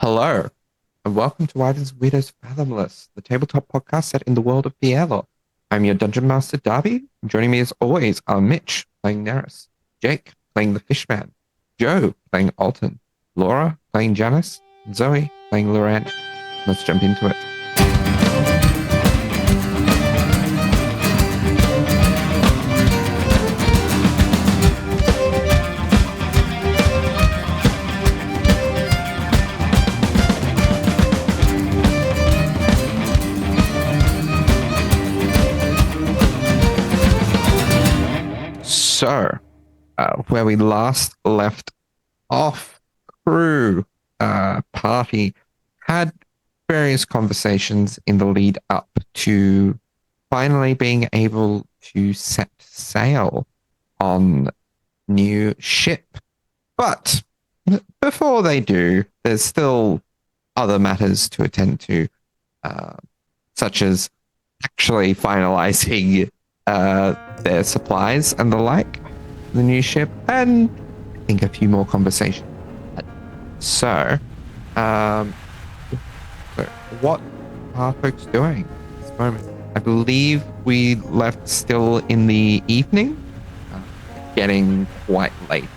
Hello, and welcome to Wyverns and Weirdos Fathomless, the tabletop podcast set in the world of Fierlor. I'm your Dungeon Master, Darby, and joining me as always are Mitch, playing Neris, Jake, playing the Fishman, Joe, playing Alton, Laura, playing Janus, and Zoe, playing Loren. Let's jump into it. So, where we last left off, crew party had various conversations in the lead up to finally being able to set sail on new ship. But before they do, there's still other matters to attend to, such as actually finalizing their supplies and the like, the new ship, and I think a few more conversations. So, what are folks doing at this moment? I believe we left still in the evening, getting quite late.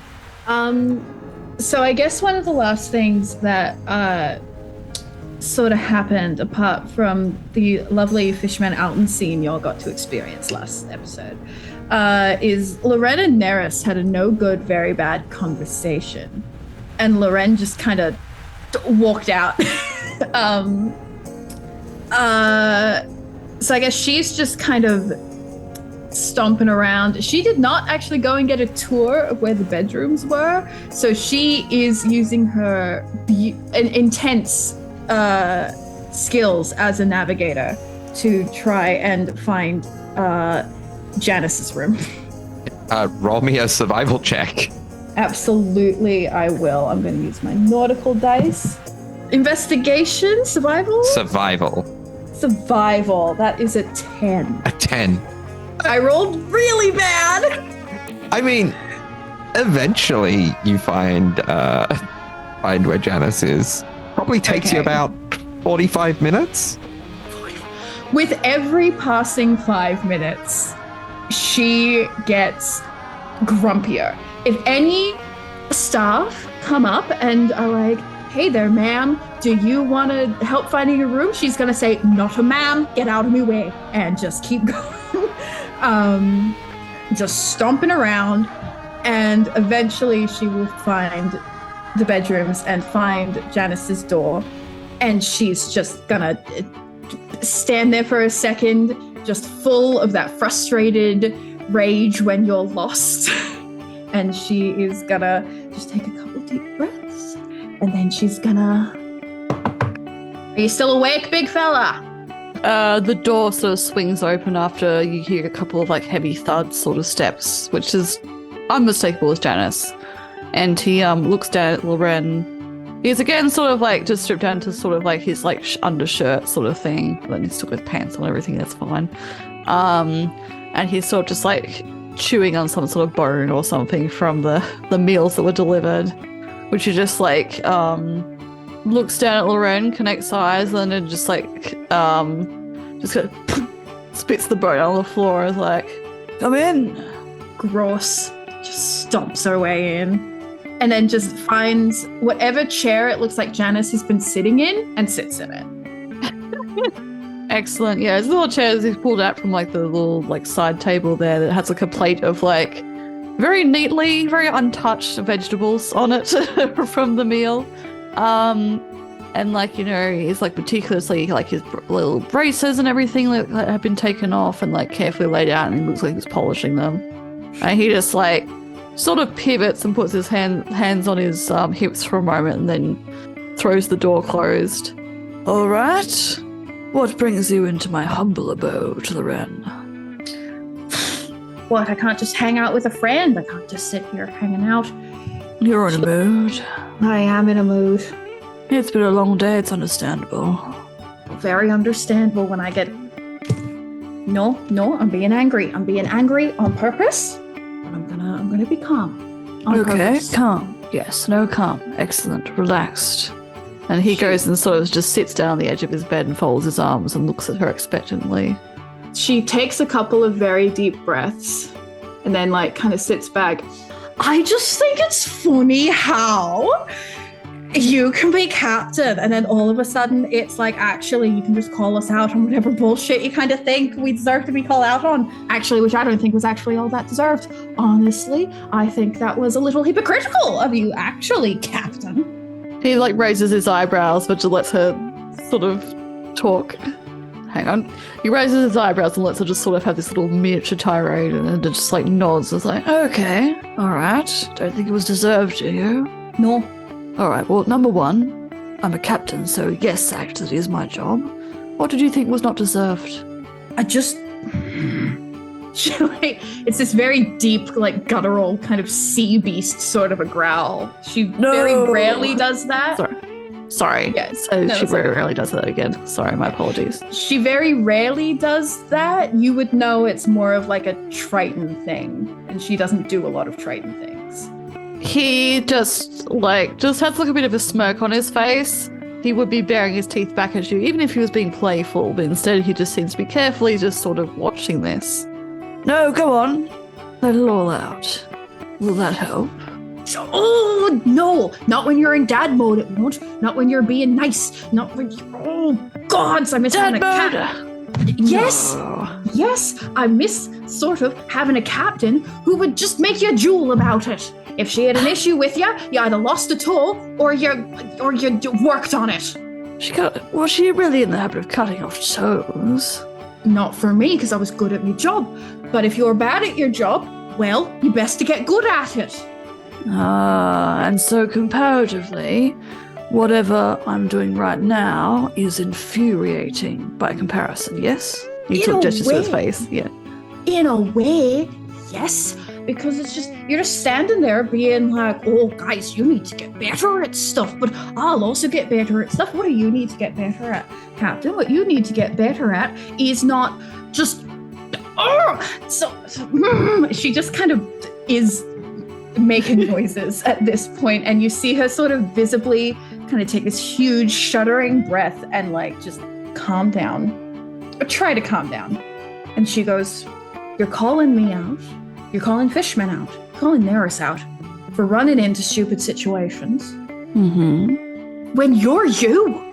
So I guess one of the last things that sort of happened, apart from the lovely Fishman Alton scene y'all got to experience last episode, is Loren and Neris had a no good, very bad conversation, and Loren just kind of walked out. So I guess she's just kind of stomping around. She did not actually go and get a tour of where the bedrooms were, so she is using her intense skills as a navigator to try and find Janus's room. Roll me a survival check. Absolutely, I will. I'm going to use my nautical dice. Investigation? Survival? Survival. That is a 10. A 10. I rolled really bad. I mean, eventually you find where Janus is. Probably takes you about 45 minutes. With every passing 5 minutes, she gets grumpier. If any staff come up and are like, "Hey there, ma'am, do you want to help finding a room?" She's going to say, "Not a ma'am, get out of my way," and just keep going. Just stomping around, and eventually she will find the bedrooms and find Janus's door, and she's just gonna stand there for a second, just full of that frustrated rage when you're lost. And she is gonna just take a couple deep breaths, and then she's gonna... Are you still awake, big fella? The door sort of swings open after you hear a couple of heavy thuds sort of steps, which is unmistakable as Janus. And he looks down at Loren. He's again sort of just stripped down to sort of his undershirt sort of thing. Then he's still with pants on, everything, that's fine. And he's sort of just chewing on some sort of bone or something from the meals that were delivered, which is just looks down at Loren, connects eyes, and then just spits the bone on the floor and is "Come in." Gross. Just stomps her way in, and then just finds whatever chair it looks like Janus has been sitting in and sits in it. Excellent. Yeah, his little chairs he's pulled out from the little side table there that has a plate of very neatly, very untouched vegetables on it from the meal. And he's meticulously his little braces and everything that have been taken off and carefully laid out, and he looks like he's polishing them. And he just sort of pivots and puts his hands on his hips for a moment, and then throws the door closed. "All right. What brings you into my humble abode, Loren?" What? I can't just hang out with a friend. I can't just sit here hanging out. You're in a mood. I am in a mood. It's been a long day. It's understandable. Very understandable when I get... No, I'm being angry. I'm being angry on purpose. But I'm gonna be calm. Okay, purpose. Calm. Yes, no, calm. Excellent. Relaxed. And he goes and sort of just sits down on the edge of his bed and folds his arms and looks at her expectantly. She takes a couple of very deep breaths and then like kind of sits back. I just think it's funny how you can be captain and then all of a sudden it's like, actually, you can just call us out on whatever bullshit you kind of think we deserve to be called out on. Actually, which I don't think was actually all that deserved. Honestly, I think that was a little hypocritical of you, actually, captain. He like raises his eyebrows, but just lets her sort of talk. Hang on. He raises his eyebrows and lets her just sort of have this little miniature tirade and then just like nods. It's like, okay, all right. Don't think it was deserved, do you? No. All right, well, number one, I'm a captain, so yes, actually, it is my job. What did you think was not deserved? I just... it's this very deep, like, guttural kind of sea beast sort of a growl. She very rarely does that. Sorry. Yeah, She very rarely does that again. Sorry, my apologies. She very rarely does that. You would know it's more of like a Triton thing, and she doesn't do a lot of Triton things. He just has like a bit of a smirk on his face. He would be baring his teeth back at you, even if he was being playful, but instead he just seems to be carefully just sort of watching this. No, go on. Let it all out. Will that help? Oh, no. Not when you're in dad mode, it won't. Not when you're being nice. Not when oh, God, I miss having a cat. Yes. No. Yes, I miss sort of having a captain who would just make you jewel about it. If she had an issue with you, you either lost a toe or you worked on it. Was she really in the habit of cutting off toes? Not for me, because I was good at my job. But if you're bad at your job, well, you best to get good at it. And so comparatively, whatever I'm doing right now is infuriating by comparison, yes? You took gestures to his face, yeah. In a way, yes. Because it's just, you're just standing there being like, oh, guys, you need to get better at stuff, but I'll also get better at stuff. What do you need to get better at, Captain? What you need to get better at is not just, she just kind of is making noises at this point, and you see her sort of visibly kind of take this huge shuddering breath and like just calm down, or try to calm down. And she goes, you're calling me out. You're calling Fishman out, calling Neris out for running into stupid situations. Mm-hmm. When you're you.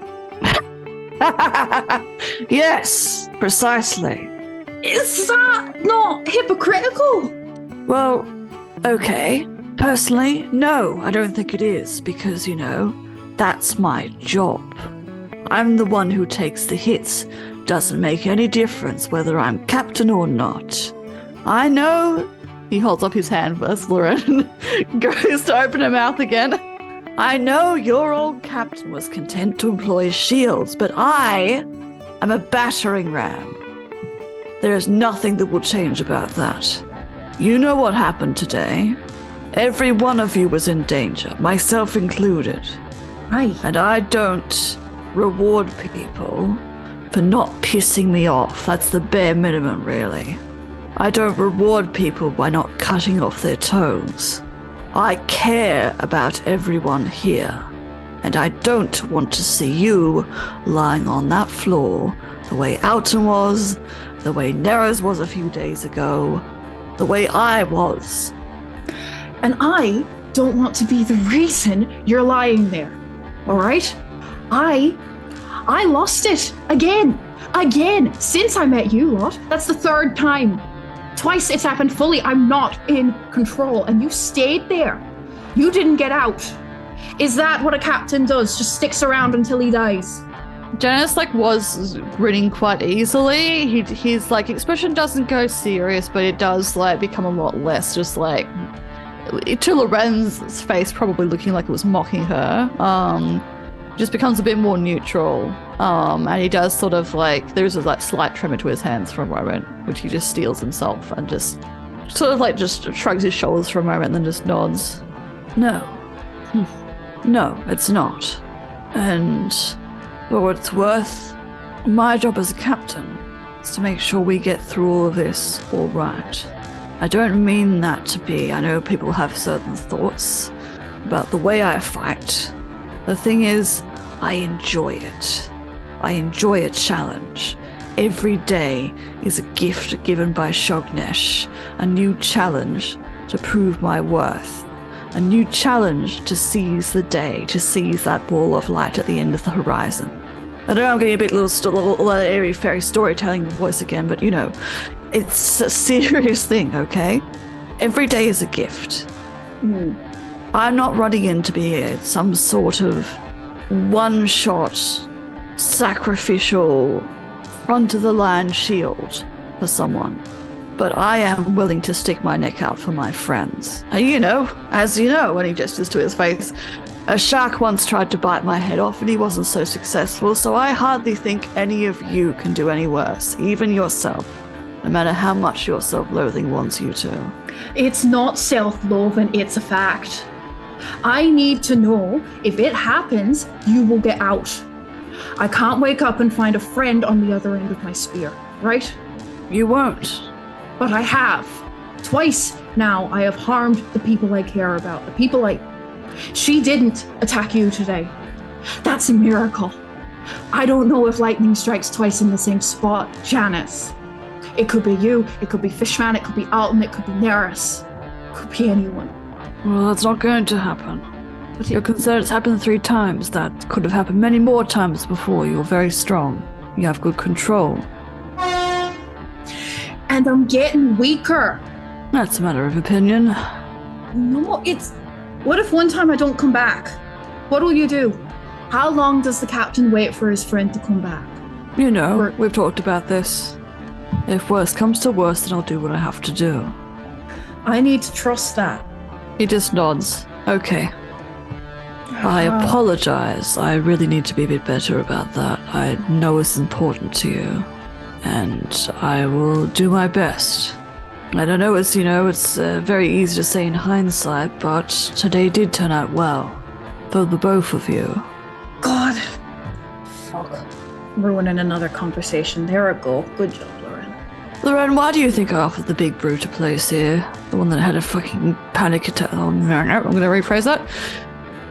Yes, precisely. Is that not hypocritical? Well, okay. Personally, no, I don't think it is, because, that's my job. I'm the one who takes the hits. Doesn't make any difference whether I'm captain or not. I know. He holds up his hand as Lauren goes to open her mouth again. I know your old captain was content to employ shields, but I am a battering ram. There is nothing that will change about that. You know what happened today. Every one of you was in danger, myself included. Aye. And I don't reward people for not pissing me off. That's the bare minimum, really. I don't reward people by not cutting off their toes. I care about everyone here, and I don't want to see you lying on that floor the way 𝗖𝗔𝗦𝗧 was, the way Neris was a few days ago, the way I was. And I don't want to be the reason you're lying there, all right? I lost it again, since I met you lot. That's the third time. Twice it's happened fully. I'm not in control, and you stayed there. You didn't get out. Is that what a captain does? Just sticks around until he dies? Janus was grinning quite easily. His expression doesn't go serious, but it does become a lot less, just to Loren's face probably looking like it was mocking her. Just becomes a bit more neutral. And he does sort of there's a slight tremor to his hands for a moment, which he just steels himself and just sort of just shrugs his shoulders for a moment and then just nods. No. No, it's not. And for what it's worth, my job as a captain is to make sure we get through all of this all right. I don't mean that to be, I know people have certain thoughts about the way I fight. The thing is, I enjoy it. I enjoy a challenge. Every day is a gift given by Shognesh, a new challenge to prove my worth, a new challenge to seize the day, to seize that ball of light at the end of the horizon. I know I'm getting a bit little airy fairy storytelling voice again, but it's a serious thing, okay? Every day is a gift. I'm not running in to be some sort of one-shot, sacrificial, front-of-the-line shield for someone. But I am willing to stick my neck out for my friends. And as you know, when he gestures to his face, a shark once tried to bite my head off and he wasn't so successful, so I hardly think any of you can do any worse, even yourself, no matter how much your self-loathing wants you to. It's not self-loathing, it's a fact. I need to know if it happens, you will get out. I can't wake up and find a friend on the other end of my spear, right? You won't. But I have. Twice now I have harmed the people I care about. The people She didn't attack you today. That's a miracle. I don't know if lightning strikes twice in the same spot, Janus. It could be you, it could be Fishman, it could be Alton, it could be Neris. It could be anyone. Well, that's not going to happen. But you're concerned it's happened 3 times. That could have happened many more times before. You're very strong. You have good control. And I'm getting weaker. That's a matter of opinion. No, what if one time I don't come back? What will you do? How long does the captain wait for his friend to come back? We've talked about this. If worse comes to worse, then I'll do what I have to do. I need to trust that. He just nods. Okay. I apologize. I really need to be a bit better about that. I know it's important to you. And I will do my best. I don't know, it's very easy to say in hindsight, but today did turn out well. For the both of you. God. Fuck. Ruining another conversation. There I go. Good job, Lauren. Lauren, why do you think I offered the big brute a place here? The one that had a fucking panic attack. Oh, no, I'm going to rephrase that.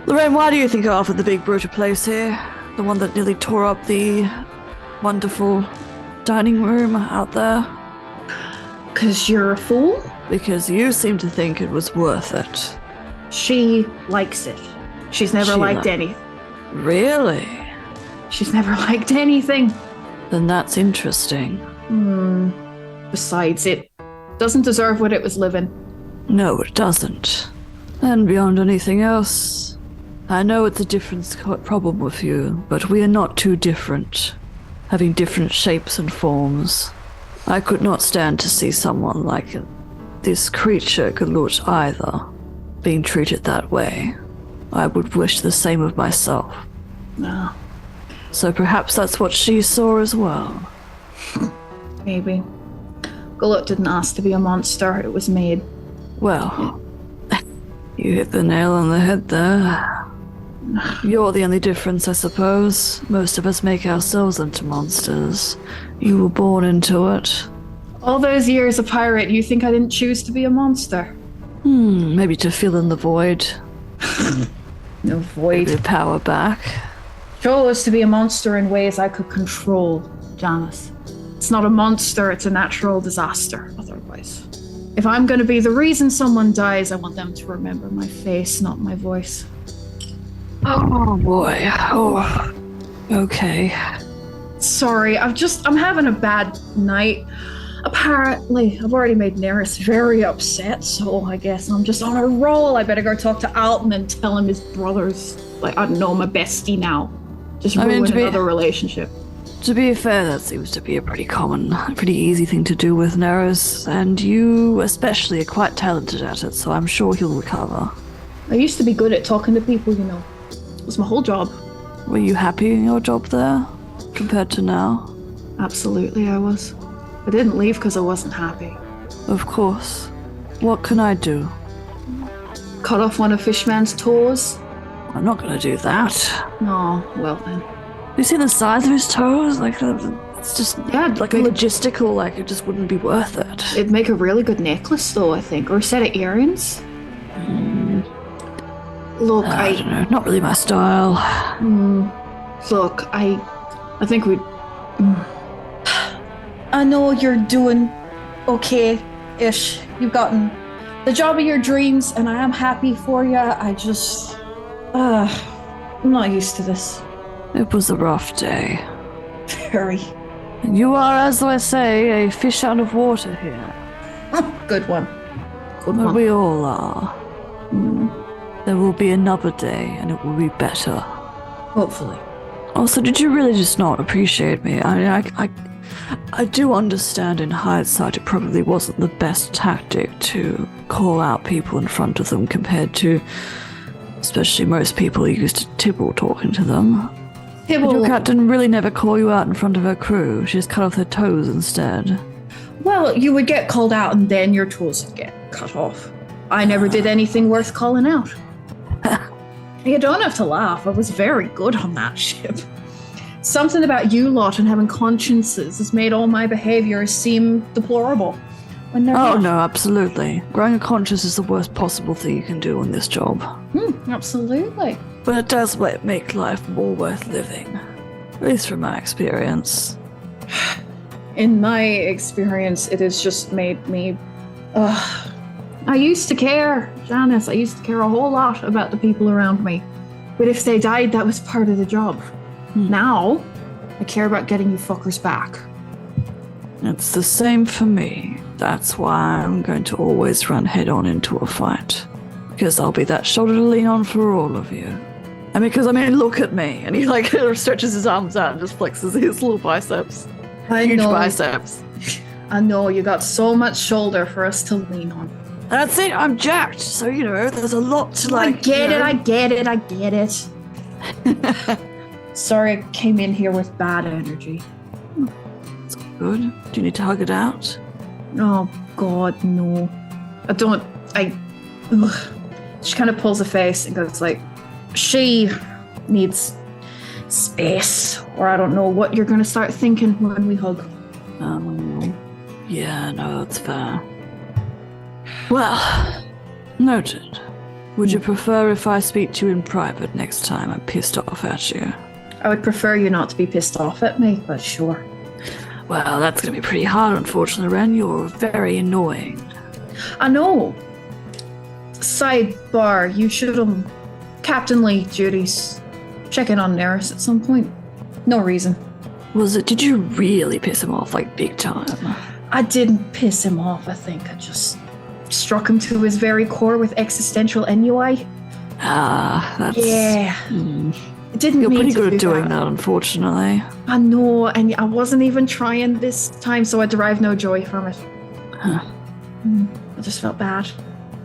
Lauren, why do you think I offered the big brute a place here? The one that nearly tore up the wonderful dining room out there? Because you're a fool? Because you seem to think it was worth it. She likes it. She's never liked anything. Really? She's never liked anything. Then that's interesting. Besides, it doesn't deserve what it was living. No, it doesn't. And beyond anything else, I know it's a different problem with you, but we are not too different, having different shapes and forms. I could not stand to see someone like this creature 𝗖𝗔𝗦𝗧 either, being treated that way. I would wish the same of myself. No. So perhaps that's what she saw as well. Maybe. 𝗖𝗔𝗦𝗧 didn't ask to be a monster, it was made. Well, you hit the nail on the head there. You're the only difference, I suppose. Most of us make ourselves into monsters. You were born into it. All those years a pirate, you think I didn't choose to be a monster? Maybe to fill in the void. No void. Give power back. Chose to be a monster in ways I could control, Janus. It's not a monster, it's a natural disaster, otherwise. If I'm going to be the reason someone dies, I want them to remember my face, not my voice. Oh boy. Oh. Okay. Sorry, I'm having a bad night. Apparently, I've already made Neris very upset, so I guess I'm just on a roll. I better go talk to Alton and tell him his brother's, I don't know, my bestie now. Just ruin another relationship. To be fair, that seems to be a pretty easy thing to do with Neris, and you especially are quite talented at it, so I'm sure he'll recover. I used to be good at talking to people, It was my whole job. Were you happy in your job there, compared to now? Absolutely, I was. I didn't leave because I wasn't happy. Of course. What can I do? Cut off one of Fishman's toes? I'm not gonna do that. Oh, well then. You see the size of his toes? It's just logistical, it just wouldn't be worth it. It'd make a really good necklace though, I think, or a set of earrings. Look, I don't know, not really my style. Look, I think we... I know you're doing okay-ish. You've gotten the job of your dreams, and I am happy for you. I just... I'm not used to this. It was a rough day. Very. You are, as I say, a fish out of water here. Good one. Good But one. we all are. There will be another day, and it will be better. Hopefully. Also, did you really just not appreciate me? I mean, I do understand in hindsight it probably wasn't the best tactic to call out people in front of them compared to, especially most people used to Tibble talking to them. But your captain really never call you out in front of her crew. She just cut off their toes instead. Well, you would get called out and then your toes would get cut off. I never did anything worth calling out. You don't have to laugh. I was very good on that ship. Something about you lot and having consciences has made all my behaviors seem deplorable. When they're Oh, not. no, absolutely. Growing a conscience is the worst possible thing you can do on this job. Absolutely. But it does make life more worth living. At least from my experience. In my experience, it has just made me... I used to care, Janus. I used to care a whole lot about the people around me. But if they died, that was part of the job. Now, I care about getting you fuckers back. It's the same for me. That's why I'm going to always run head on into a fight. Because I'll be that shoulder to lean on for all of you. And because, look at me. And he stretches his arms out and just flexes his little biceps. Huge biceps. I know, you got so much shoulder for us to lean on. That's it, I'm jacked. So, there's a lot to I get it. Sorry I came in here with bad energy. It's good. Do you need to hug it out? Oh, God, no. She kind of pulls a face and goes like, she needs space, or I don't know what you're going to start thinking when we hug. Yeah, no, that's fair. Well, noted. Would you prefer if I speak to you in private next time I'm pissed off at you? I would prefer you not to be pissed off at me, but sure. Well, that's going to be pretty hard, unfortunately, Ren. You're very annoying. I know. Sidebar, you should captainly duties. Check in on Neris at some point. No reason. Did you really piss him off, big time? I didn't piss him off, I think. I just struck him to his very core with existential ennui. That's... Yeah. It didn't You're mean pretty to good do at doing that. that, unfortunately. I know, and I wasn't even trying this time, so I derived no joy from it. Huh. I just felt bad.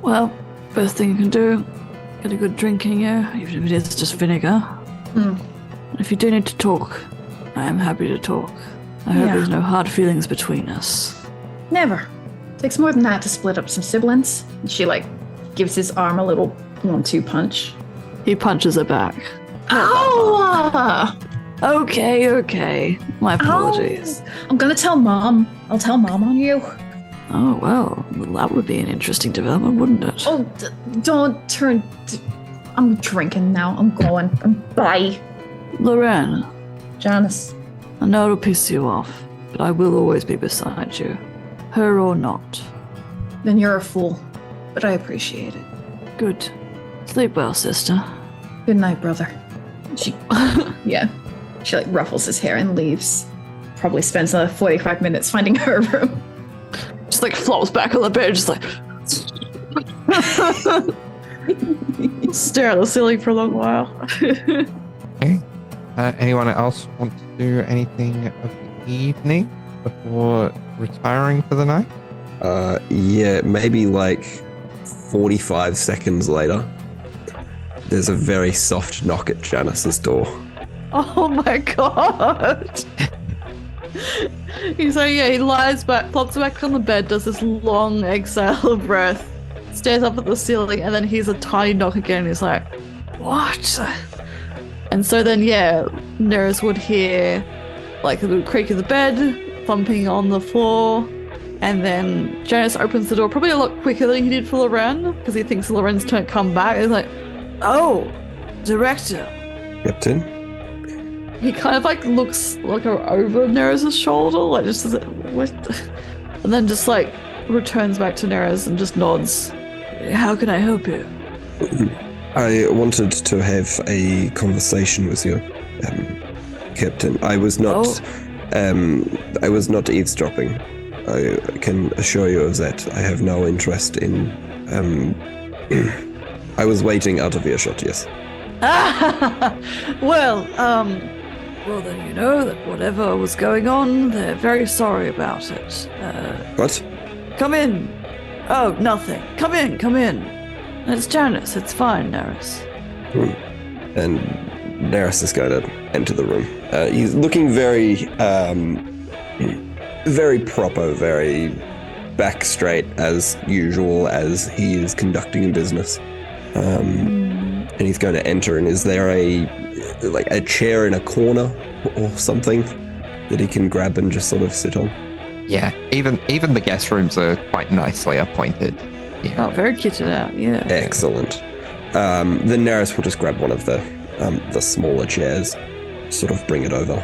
Well, best thing you can do, get a good drink in you, even if it is just vinegar. If you do need to talk, I am happy to talk. I hope there's no hard feelings between us. Never. Takes more than that to split up some siblings. And she, gives his arm a little 1-2 punch. He punches her back. Ow! Okay. My apologies. I'm gonna tell Mom. I'll tell Mom on you. Oh, well, that would be an interesting development, wouldn't it? Oh, don't turn... I'm drinking now. I'm going. Bye. Lorraine, Janus. I know it'll piss you off, but I will always be beside you. Her or not. Then you're a fool. But I appreciate it. Good. Sleep well, sister. Good night, brother. She... yeah. She, ruffles his hair and leaves. Probably spends another 45 minutes finding her room. Just flops back on the bed, just stare at the ceiling for a long while. Okay. Anyone else want to do anything of the evening before retiring for the night? Yeah, maybe 45 seconds later, there's a very soft knock at Janus's door. Oh my god! He lies back, plops back on the bed, does this long exhale of breath, stares up at the ceiling, and then hears a tiny knock again. He's like, what? And so then, Neris would hear the creak of the bed, thumping on the floor, and then Janus opens the door probably a lot quicker than he did for Loren, because he thinks Loren's come back. He's like, oh, director. Captain? he kind of like looks like over Nereus' shoulder, like just what? And then just like returns back to Nereus and just nods. How can I help you? I wanted to have a conversation with you, Captain. I was not eavesdropping. I can assure you of that. I have no interest in. I was waiting out of earshot. Yes. Well, then you know that whatever was going on, they're very sorry about it. What? Come in. Oh, nothing. Come in. It's Janus. It's fine, Nereus. And Nereus is going to enter the room. He's looking very, very proper, very back straight as usual as he is conducting a business. And he's going to enter. And is there a chair in a corner or something that he can grab and just sort of sit on? Yeah, even the guest rooms are quite nicely appointed. Yeah. Oh, very kitted out, yeah. Excellent. Then Nereus will just grab one of the smaller chairs, sort of bring it over.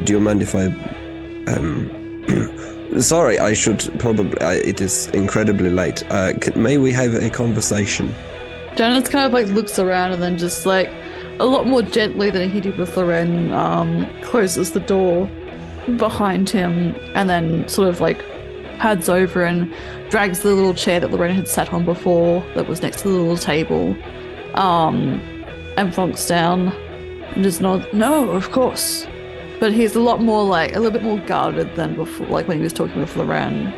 Do you mind if I... sorry, I should probably... it is incredibly late. May we have a conversation? Janus kind of like looks around and then just like a lot more gently than he did with Loren, closes the door behind him and then sort of like pads over and drags the little chair that Loren had sat on before that was next to the little table, and plonks down and just nods. No, of course. But he's a lot more like a little bit more guarded than before, like when he was talking with Loren,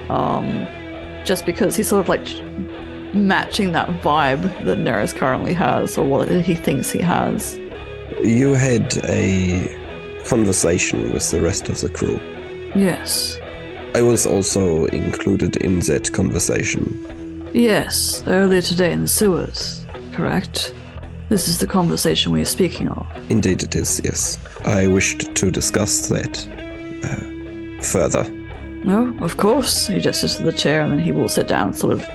just because he's sort of like matching that vibe that Nereus currently has, or what he thinks he has. You had a conversation with the rest of the crew. Yes. I was also included in that conversation. Yes, earlier today in the sewers, correct? This is the conversation we are speaking of. Indeed it is, yes. I wished to discuss that further. No, of course. He gestures to the chair and then he will sit down sort of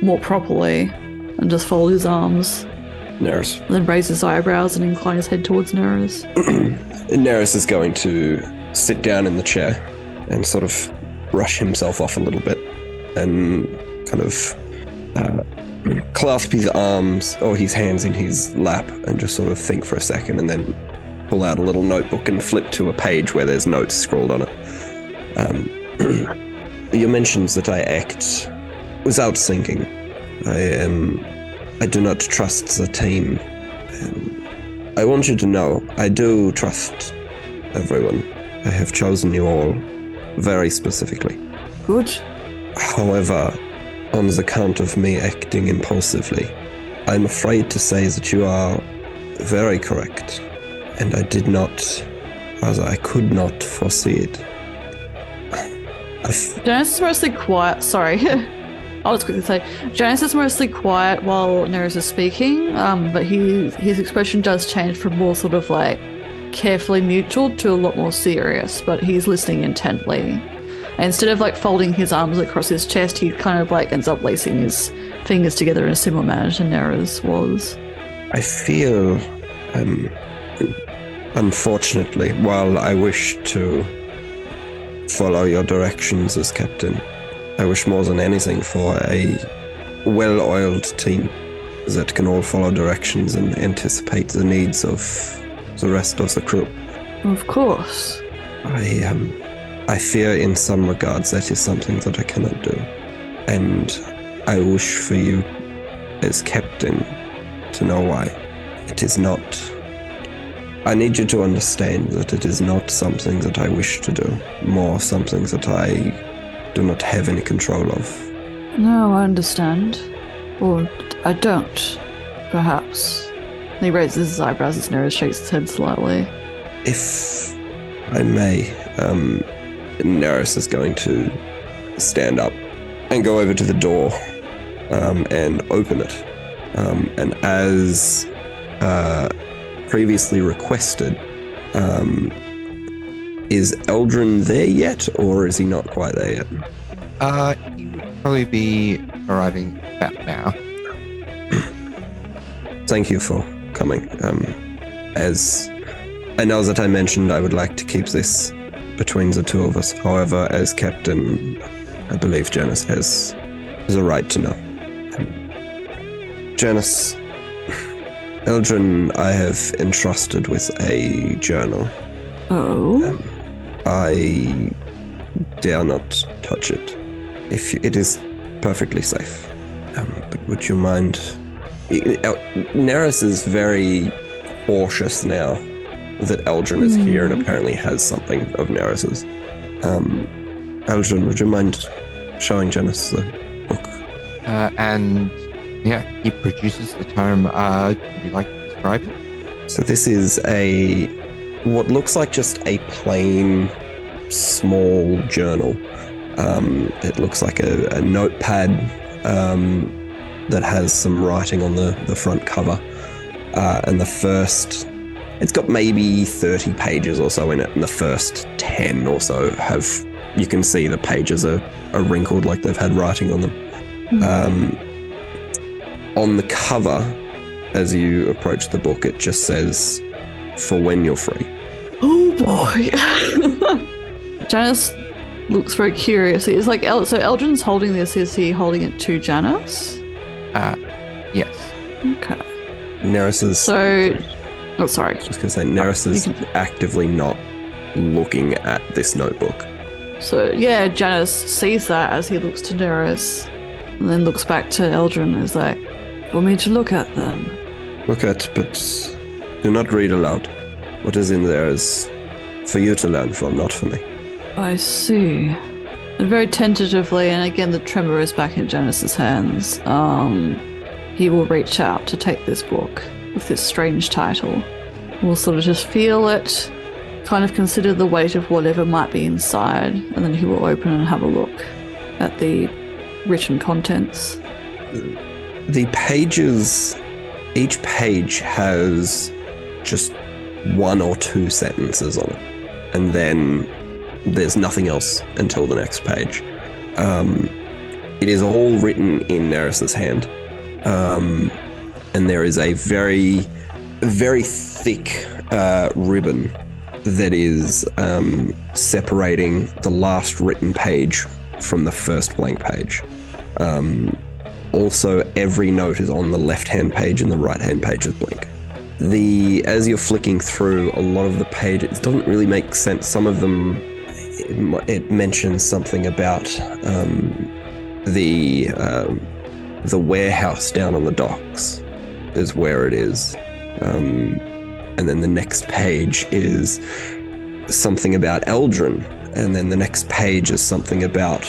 more properly and just fold his arms. Nereus. And then raise his eyebrows and incline his head towards Nereus. Nereus is going to sit down in the chair and sort of brush himself off a little bit and kind of clasp his arms or his hands in his lap and just sort of think for a second and then pull out a little notebook and flip to a page where there's notes scrawled on it. You mentioned that I act without thinking. I do not trust the team. I want you to know, I do trust everyone. I have chosen you all very specifically. Good. However, on the count of me acting impulsively, I'm afraid to say that you are very correct. And I did not, rather I could not foresee it. Janus is mostly quiet. Sorry. I'll just quickly say, Janus is mostly quiet while Nereus is speaking, but his expression does change from more sort of like carefully neutral to a lot more serious, but he's listening intently. And instead of like folding his arms across his chest, he kind of like ends up lacing his fingers together in a similar manner to Nereus was. I feel, unfortunately, while I wish to follow your directions as captain, I wish more than anything for a well-oiled team that can all follow directions and anticipate the needs of the rest of the crew. Of course. I fear in some regards that is something that I cannot do. And I wish for you as captain to know why. It is not... I need you to understand that it is not something that I wish to do, more something that I do not have any control of. No, I understand. Or I don't, perhaps. And he raises his eyebrows as Nereus shakes his head slightly. If I may, Nereus is going to stand up and go over to the door and open it. And as previously requested, is Eldrin there yet, or is he not quite there yet? He would probably be arriving about now. Thank you for coming. As I know that I mentioned I would like to keep this between the two of us. However, as captain, I believe Janus has a right to know. Janus, 𝗖𝗔𝗦𝗧 I have entrusted with a journal. Oh? I dare not touch it. If it is perfectly safe. But would you mind? Neris is very cautious now that 𝗖𝗔𝗦𝗧 is here and apparently has something of Neris's. 𝗖𝗔𝗦𝗧, would you mind showing Janus the book? And yeah, he produces the tome. Would you like to describe it? So this is what looks like just a plain, small journal. It looks like a notepad that has some writing on the front cover. And it's got maybe 30 pages or so in it, and the first 10 or so you can see the pages are wrinkled like they've had writing on them. On the cover, as you approach the book, it just says, "For when you're free." Oh boy. Janus looks very curious. It's like, so 𝗖𝗔𝗦𝗧's holding this. Is he holding it to Janus? Yes. Okay. Neris is... Oh, sorry. Just going to say, Neris is actively not looking at this notebook. So, yeah, Janus sees that as he looks to Neris, and then looks back to 𝗖𝗔𝗦𝗧 and is like, "For me to look at them." Look at, but do not read aloud. What is in there is for you to learn from, not for me. I see. And very tentatively, and again the tremor is back in Janus's hands, he will reach out to take this book with this strange title. We'll sort of just feel it, kind of consider the weight of whatever might be inside, and then he will open and have a look at the written contents. The pages, each page has just 1 or 2 sentences on it, and then there's nothing else until the next page. It is all written in Neris's hand, and there is a very, very thick ribbon that is separating the last written page from the first blank page. Also, every note is on the left-hand page and the right-hand page is blank. As you're flicking through, a lot of the pages doesn't really make sense. Some of them, it mentions something about the warehouse down on the docks is where it is. And then the next page is something about 𝗖𝗔𝗦𝗧, and then the next page is something about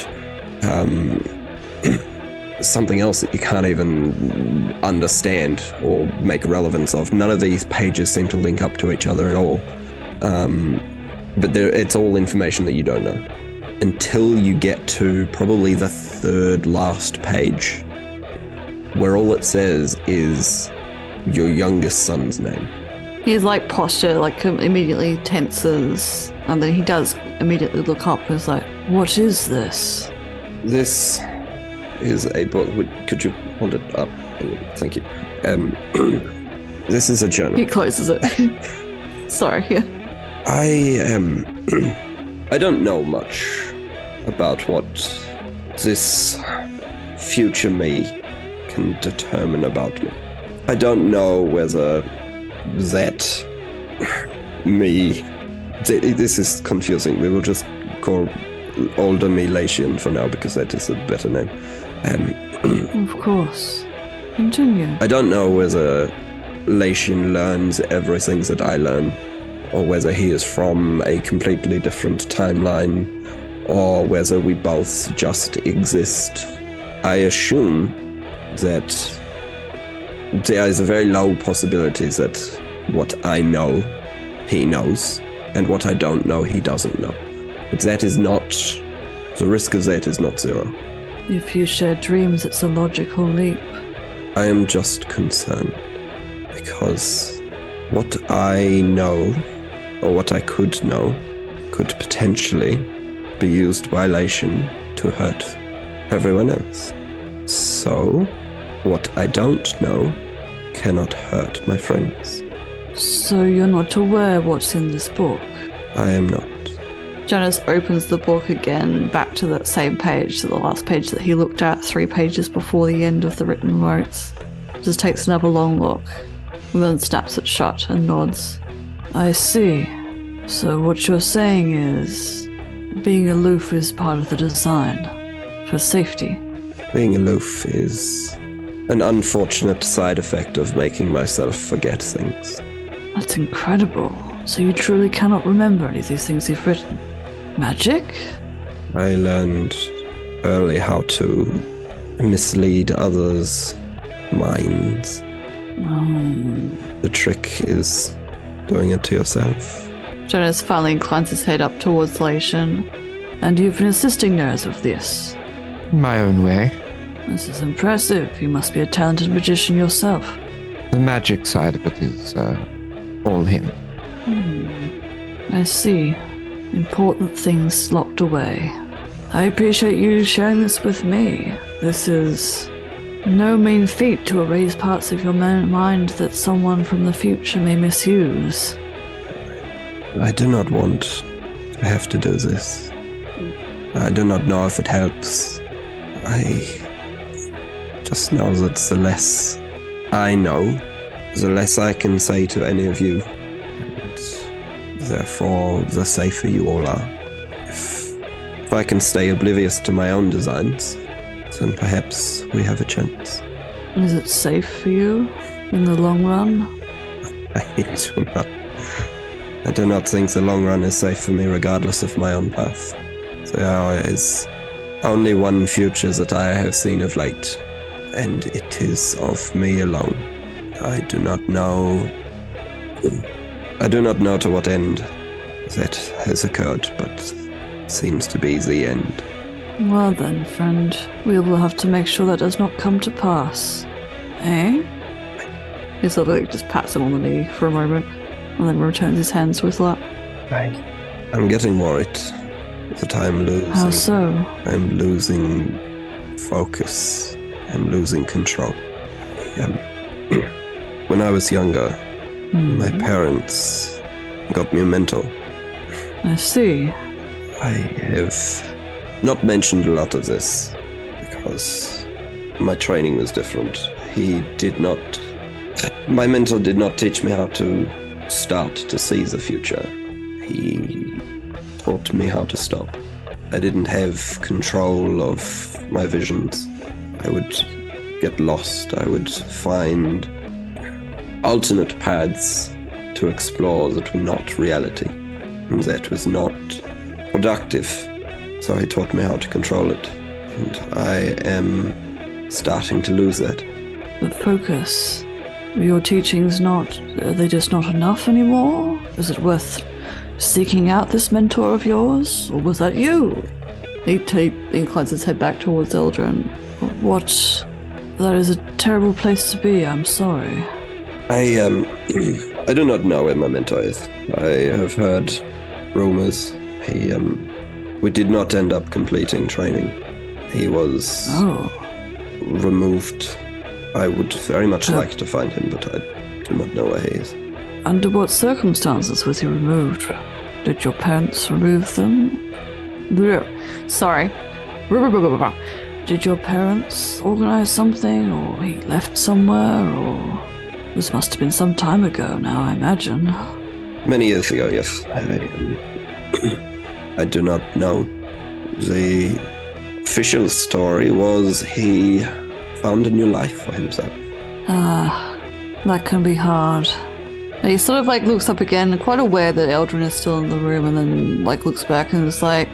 something else that you can't even understand or make relevance of. None of these pages seem to link up to each other at all. But it's all information that you don't know until you get to probably the third last page, where all it says is your youngest son's name. His posture immediately tenses, and then he does immediately look up and is like, "What is this?" This is a book. Could you hold it up? Thank you. This is a journal. He closes it. Sorry. Yeah. I don't know much about what this future me can determine about me. I don't know whether that me... This is confusing. We will just call 𝗖𝗔𝗦𝗧 for now because that is a better name. Of course. Continue. I don't know whether 𝗖𝗔𝗦𝗧 learns everything that I learn, or whether he is from a completely different timeline, or whether we both just exist. I assume that there is a very low possibility that what I know, he knows, and what I don't know, he doesn't know. But that is not... The risk of that is not zero. If you share dreams, it's a logical leap. I am just concerned because what I know, or what I could know, could potentially be used by 𝗖𝗔𝗦𝗧 to hurt everyone else. So, what I don't know cannot hurt my friends. So you're not aware what's in this book? I am not. Janus opens the book again, back to that same page, to the last page that he looked at 3 pages before the end of the written words. Just takes another long look, and then snaps it shut and nods. I see. So what you're saying is, being aloof is part of the design, for safety. Being aloof is an unfortunate side effect of making myself forget things. That's incredible. So you truly cannot remember any of these things you've written? Magic? I learned early how to mislead others' minds. The trick is doing it to yourself. Janus finally inclines his head up towards 𝗖𝗔𝗦𝗧. And you've been assisting Nurse with this? My own way. This is impressive. You must be a talented magician yourself. The magic side of it is all him. I see. Important things locked away. I appreciate you sharing this with me. This is no mean feat to erase parts of your mind that someone from the future may misuse. I do not want to have to do this. I do not know if it helps. I just know that the less I know, the less I can say to any of you. And therefore, the safer you all are. If I can stay oblivious to my own designs, then perhaps we have a chance. Is it safe for you in the long run? I do not think the long run is safe for me regardless of my own path. There is only one future that I have seen of late, and it is of me alone. I do not know to what end that has occurred, but seems to be the end. Well then, friend, we will have to make sure that does not come to pass. Eh? He sort of just pats him on the knee for a moment, and then returns his hands to his lap. I'm getting worried that I'm losing. How so? I'm losing focus. I'm losing control. When I was younger, my parents got me a mentor. I see. I have not mentioned a lot of this because my training was different. My mentor did not teach me how to start to see the future. He taught me how to stop. I didn't have control of my visions. I would get lost. I would find alternate paths to explore that were not reality. And that was not productive. So he taught me how to control it. And I am starting to lose that. But focus. Your teachings are they just not enough anymore? Is it worth seeking out this mentor of yours? Or was that you? He inclines his head back towards 𝗖𝗔𝗦𝗧. What? That is a terrible place to be, I'm sorry. I do not know where my mentor is. I have heard rumors. We did not end up completing training. He was removed. I would very much like to find him, but I do not know where he is. Under what circumstances was he removed? Did your parents remove them? Sorry. Did your parents organize something, or he left somewhere, or... This must have been some time ago now, I imagine. Many years ago, yes. I do not know. The official story was he found a new life for himself. That can be hard. And he sort of looks up again, quite aware that 𝗖𝗔𝗦𝗧 is still in the room, and then looks back and is like,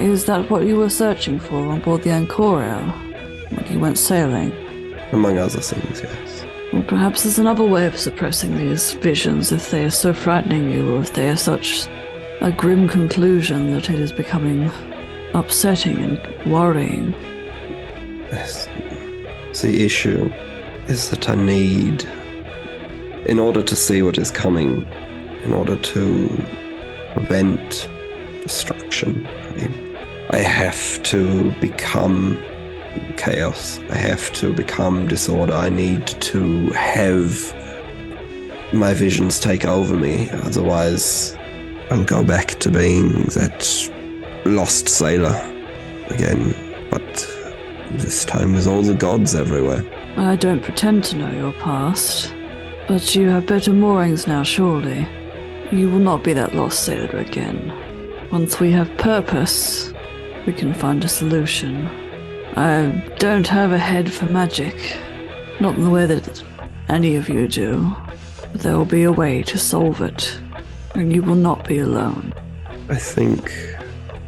is that what you were searching for on board the Ancoria when you went sailing? Among other things, yes. Well, perhaps there's another way of suppressing these visions if they are so frightening you, or if they are such a grim conclusion that it is becoming upsetting and worrying. Yes. The issue is that I need, in order to see what is coming, in order to prevent destruction, I have to become chaos. I have to become disorder. I need to have my visions take over me. Otherwise, I'll go back to being that lost sailor again. But this time with all the gods everywhere. I don't pretend to know your past, but you have better moorings now, surely. You will not be that lost sailor again. Once we have purpose, we can find a solution. I don't have a head for magic, not in the way that any of you do, but there will be a way to solve it, and you will not be alone. I think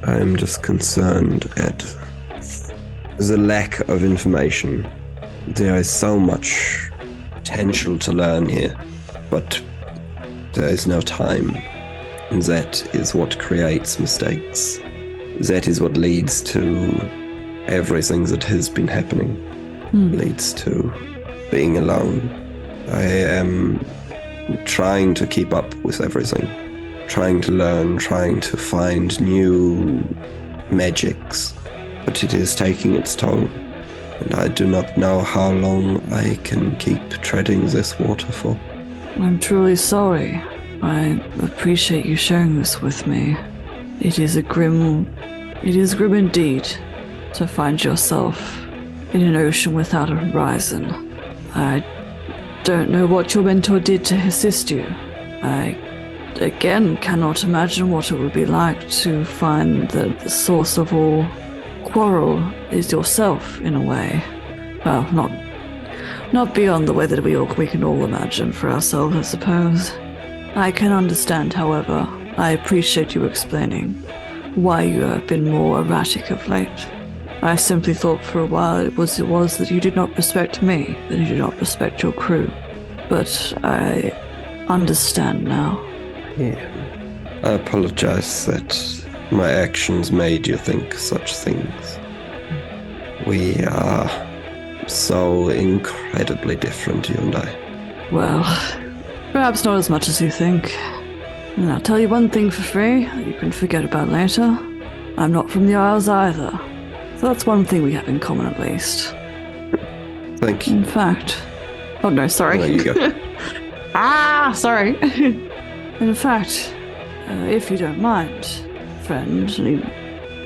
I'm just concerned at the lack of information. There is so much potential to learn here, but there is no time. And that is what creates mistakes. That is what leads to everything that has been happening. Leads to being alone. I am trying to keep up with everything. Trying to learn, trying to find new magics. But it is taking its toll. And I do not know how long I can keep treading this water for. I'm truly sorry. I appreciate you sharing this with me. It is grim indeed to find yourself in an ocean without a horizon. I don't know what your mentor did to assist you. I, again, cannot imagine what it would be like to find that the source of all quarrel is yourself, in a way. Well, not beyond the way that we can all imagine for ourselves, I suppose. I can understand, however. I appreciate you explaining why you have been more erratic of late. I simply thought for a while it was that you did not respect me, that you did not respect your crew. But I understand now. Yeah. I apologize that my actions made you think such things. We are so incredibly different, you and I. Well, perhaps not as much as you think. And I'll tell you one thing for free that you can forget about later. I'm not from the Isles either. So that's one thing we have in common at least. Thank you. In fact... Oh no, sorry. There you go. Sorry. In fact, if you don't mind, friend, and he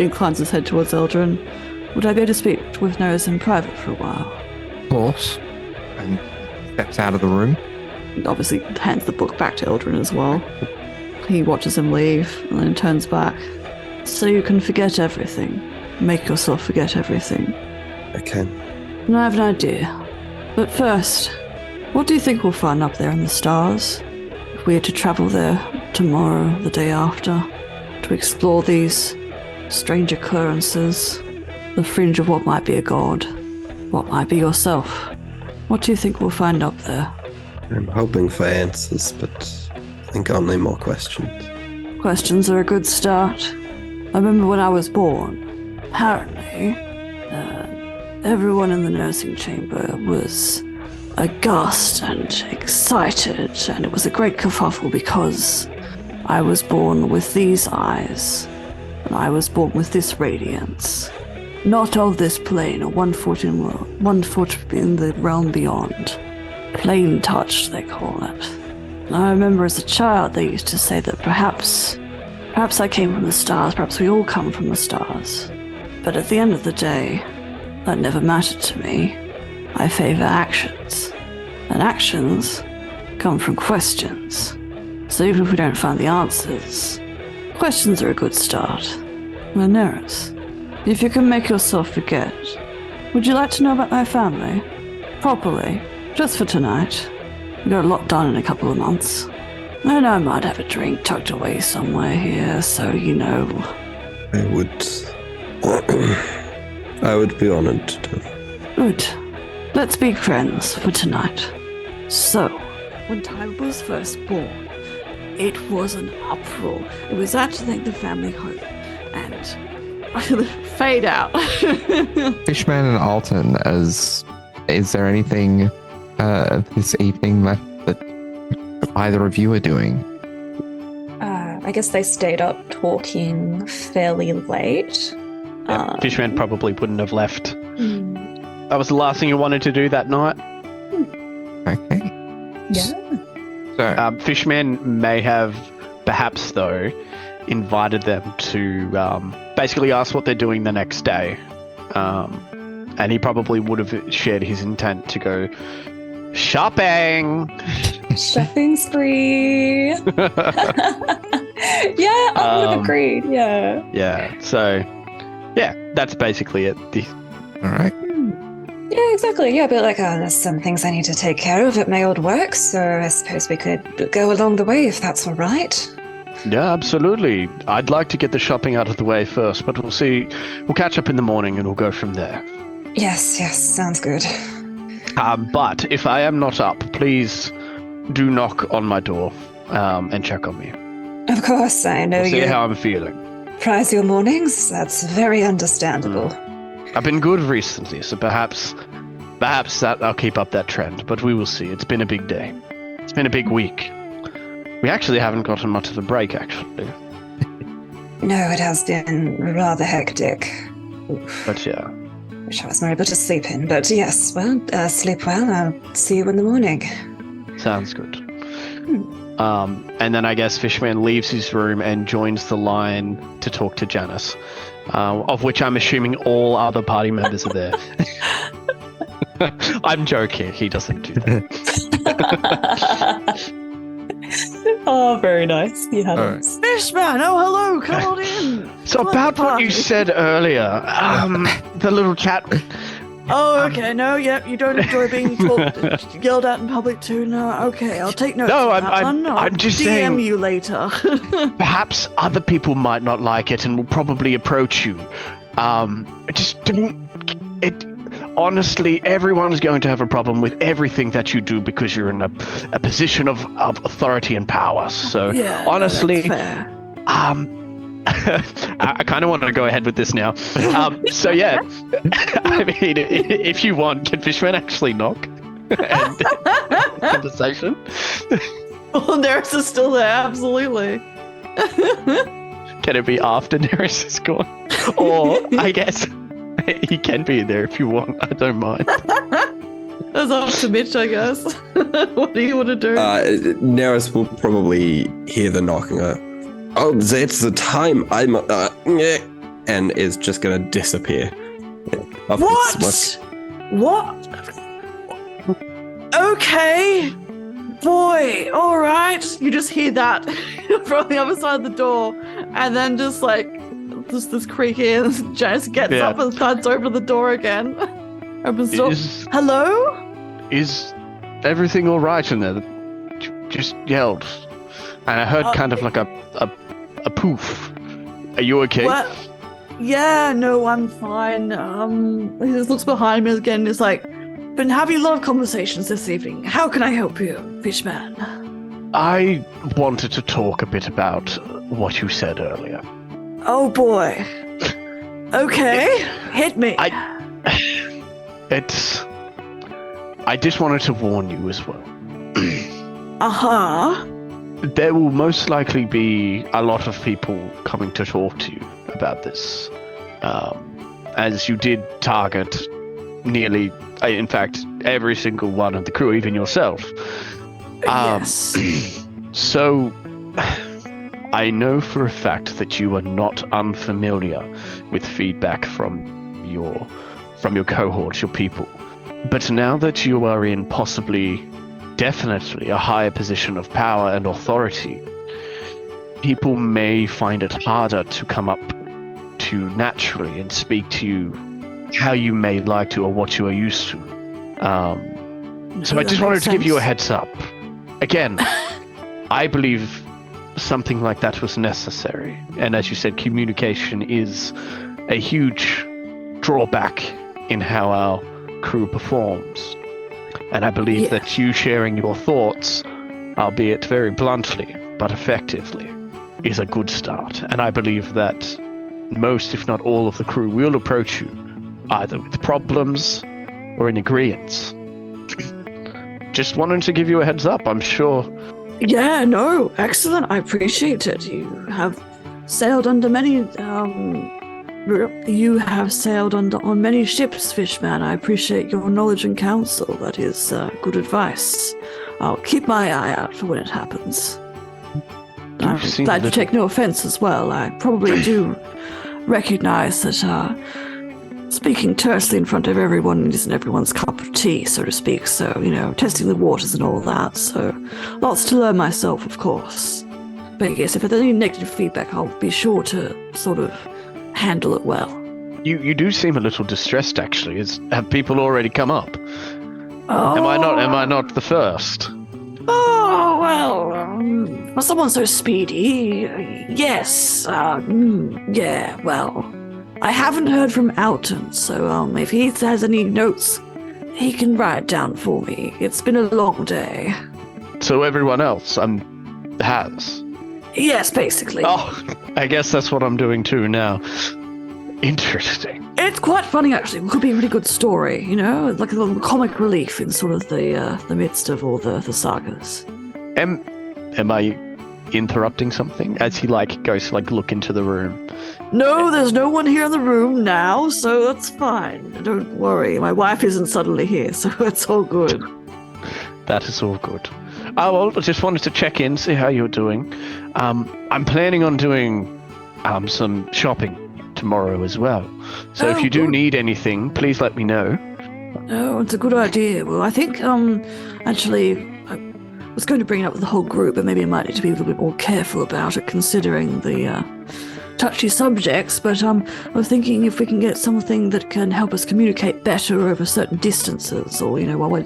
inclines his head towards 𝗖𝗔𝗦𝗧, would I be able to speak with Nose in private for a while? Of course. And steps out of the room. Obviously hands the book back to 𝗖𝗔𝗦𝗧 as well. He watches him leave and then turns back. So you can forget everything. Make yourself forget everything. I can. And I have an idea. But first, what do you think we'll find up there in the stars? If we are to travel there tomorrow, the day after, to explore these strange occurrences, the fringe of what might be a god, what might be yourself. What do you think we'll find up there? I'm hoping for answers, but I think only more questions. Questions are a good start. I remember when I was born, apparently, everyone in the nursing chamber was aghast and excited, and it was a great kerfuffle because I was born with these eyes, and I was born with this radiance. Not of this plane, or one foot in the realm beyond. Plain touch, they call it. And I remember as a child they used to say that perhaps I came from the stars, perhaps we all come from the stars. But at the end of the day, that never mattered to me. I favor actions. And actions come from questions. So even if we don't find the answers, questions are a good start. Daenerys, if you can make yourself forget, would you like to know about my family? Properly, just for tonight. We got a lot done in a couple of months. And I might have a drink tucked away somewhere here, so you know. I would be honored to. Good. Let's be friends for tonight. So, when Ty was first born, it was an uproar. It was that to thank the family home. And fade out. Fishman and Alton, is there anything this evening left that either of you are doing? I guess they stayed up talking fairly late. Yeah, Fishman probably wouldn't have left. That was the last thing you wanted to do that night. Okay. Yeah. So, Fishman may have, perhaps though, invited them to basically ask what they're doing the next day. And he probably would have shared his intent to go shopping. Shopping spree. Yeah, I would have agreed. Yeah. Yeah. So, yeah, that's basically it. all right. Yeah, exactly. Yeah, but there's some things I need to take care of at my old work, so I suppose we could go along the way if that's all right. Yeah, absolutely. I'd like to get the shopping out of the way first, but we'll see. We'll catch up in the morning and we'll go from there. Yes, sounds good. But if I am not up, please do knock on my door and check on me. Of course, I know See you how I'm feeling. prize your mornings. That's very understandable. I've been good recently, so perhaps that I'll keep up that trend. But we will see. It's been a big day. It's been a big week. We actually haven't gotten much of a break, actually. No, it has been rather hectic. Oof. But yeah. Wish I was more able to sleep in, but yes, well, sleep well. I'll see you in the morning. Sounds good. And then I guess Fishman leaves his room and joins the line to talk to Janus, of which I'm assuming all other party members are there. I'm joking. He doesn't do that. Oh, very nice. You had All us. Fishman, oh hello, come on in. So Come on, about what you party. said earlier, the little chat. Oh, okay, no, yep, you don't enjoy being yelled at in public too. No, okay, I'll take notes. No, of that one. I'll I'm just DM saying. you later. Perhaps other people might not like it and will probably approach you. Just don't. Honestly, everyone's going to have a problem with everything that you do because you're in a position of authority and power. So Yeah, honestly, no, that's fair. I kind of want to go ahead with this now. So yeah, I mean, if you want, can Fishman actually knock? And conversation. Well, Neris is still there, absolutely. Can it be after Neris is gone? Or I guess he can be there if you want. I don't mind. That's up to Mitch, I guess. What do you want to do? Neris will probably hear the knocking. Oh, that's the time. I'm. And is just gonna disappear. Off the smoke. What? Okay. Boy, alright. You just hear that from the other side of the door, and then just this creaky, and Janus gets up and starts open the door again. Opens the door. Hello? Is everything all right in there? Just yelled, and I heard kind of like a poof. Are you okay? What? Yeah, no, I'm fine. He just looks behind me again. He's like, been having a lot of conversations this evening. How can I help you, Fishman? I wanted to talk a bit about what you said earlier. Oh boy. Okay, hit me. I just wanted to warn you as well. Uh-huh. There will most likely be a lot of people coming to talk to you about this, as you did target nearly, in fact, every single one of the crew, even yourself. Yes. So, I know for a fact that you are not unfamiliar with feedback from your cohorts, your people. But now that you are in definitely a higher position of power and authority, people may find it harder to come up to naturally and speak to you how you may like to or what you are used to. So I just wanted to give you a heads up. Again, I believe something like that was necessary. And as you said, communication is a huge drawback in how our crew performs. And I believe that you sharing your thoughts, albeit very bluntly, but effectively, is a good start. And I believe that most, if not all, of the crew will approach you either with problems or in agreement. Just wanted to give you a heads up, I'm sure. Yeah, no, excellent. I appreciate it. You have sailed under many on many ships, Fishman. I appreciate your knowledge and counsel. That is good advice. I'll keep my eye out for when it happens. I'm seem glad you little- take no offense as well. I probably do recognize that speaking tersely in front of everyone isn't everyone's cup of tea, so to speak. So, testing the waters and all that. So, lots to learn myself, of course. But yes, if there's any negative feedback, I'll be sure to sort of handle it well. You do seem a little distressed, actually. Have people already come up? Oh. Am I not the first? Oh, well, for someone so speedy, yes. Yeah, well, I haven't heard from Alton, so if he has any notes, he can write down for me. It's been a long day. So everyone else has? Yes, basically. Oh, I guess that's what I'm doing too now. Interesting. It's quite funny, actually. It could be a really good story, like a little comic relief in sort of the midst of all the sagas. Am I interrupting something as he goes to look into the room? No, there's no one here in the room now, so that's fine. Don't worry, my wife isn't suddenly here, so it's all good. That is all good. Oh, well, I just wanted to check in, see how you're doing. I'm planning on doing some shopping tomorrow as well. So if you do need anything, please let me know. Oh, it's a good idea. Well, I think, actually, I was going to bring it up with the whole group, but maybe I might need to be a little bit more careful about it, considering the touchy subjects. But I was thinking if we can get something that can help us communicate better over certain distances, or, while we're